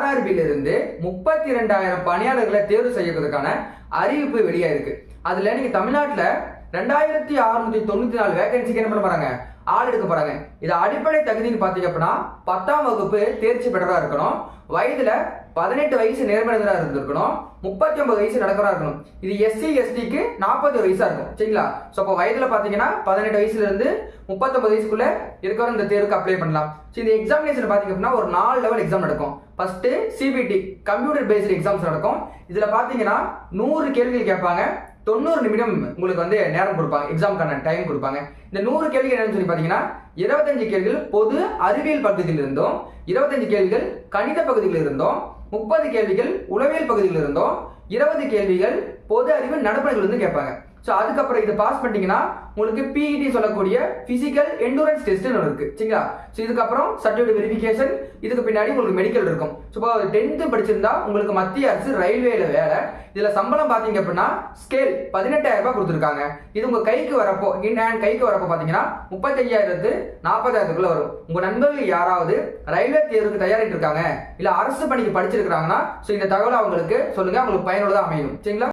RRB இருந்து 32,000 பணியாளர்களை தேர்வு செய்யறதுக்கான அறிவிப்பு வெளியாயிருக்கு. அதுல நீங்க தமிழ்நாட்டுல 2,694 வேகன்சிக்கு என்ன பண்ண போறாங்க, ஆள் எடுக்க போறாங்க. இது அடிப்படை தகுதின்னு பாத்தீங்க அப்படின்னா 10ஆம் வகுப்பு தேர்ச்சி பெற்றதா இருக்கணும், வயதுல 18 வயசு நேர்மறையா இருந்திருக்கணும், 39 வயசு நடக்கிறா இருக்கணும். இது SC STக்கு 40 வயசா இருக்கும். சரிங்களா? சோ அப்ப வயதுல பாத்தீங்கன்னா 18 வயசுல இருந்து 39 வயசுக்குள்ள இருக்கிறவங்க இந்த தேர்வுக்கு அப்ளை பண்ணலாம். இந்த எக்ஸாமினேஷன் பாத்தீங்க அப்படின்னா ஒரு 4 லெவல் எக்ஸாம் நடக்கும். First CBT computer based exams நடக்கும். இதுல பாத்தீங்கன்னா 100 கேள்விகள் கேட்பாங்க, 90 நிமிடம் உங்களுக்கு வந்து நேரம் கொடுப்பாங்க, எக்ஸாமுக்கான டைம் கொடுப்பாங்க. இந்த 100 கேள்விகள் என்னன்னு சொல்லி பாத்தீங்கன்னா 25 கேள்விகள் பொது அறிவியல் பகுதியில் இருந்தும், 25 கேள்விகள் கணித பகுதியில் இருந்தும், 30 கேள்விகள் உளவியல் பகுதியில் இருந்தும், 20 கேள்விகள் பொது அறிவு நடப்புகள் வந்து கேட்பாங்க. ஸோ அதுக்கப்புறம் இதை பாஸ் பண்ணிட்டீங்கன்னா உங்களுக்கு PET சொல்லக்கூடிய பிசிக்கல் எண்டூரன்ஸ் டெஸ்ட் இருக்கு. சரிங்களா? ஸோ இதுக்கப்புறம் சர்டிஃபிகேட் வெரிஃபிகேஷன், இதுக்கு பின்னாடி உங்களுக்கு மெடிக்கல் இருக்கும். ஸோ இப்போ 10th படிச்சிருந்தா உங்களுக்கு மத்திய அரசு ரயில்வேல வேலை. இதுல சம்பளம் பாத்தீங்க அப்படின்னா ஸ்கேல் 18,000 ரூபாய் கொடுத்துருக்காங்க. இது உங்க கைக்கு வரப்போ, இன் ஹேண்ட் கைக்கு வரப்போ பாத்தீங்கன்னா 35,000 40,000 வரும். உங்க நண்பர்கள் யாராவது ரயில்வே தேர்வுக்கு தயாரிட்டு இருக்காங்க, இல்ல அரசு பணிக்கு படிச்சிருக்காங்கன்னா இந்த தகவலை அவங்களுக்கு சொல்லுங்க, அவங்களுக்கு பயனுள்ளதா அமையும். சரிங்களா?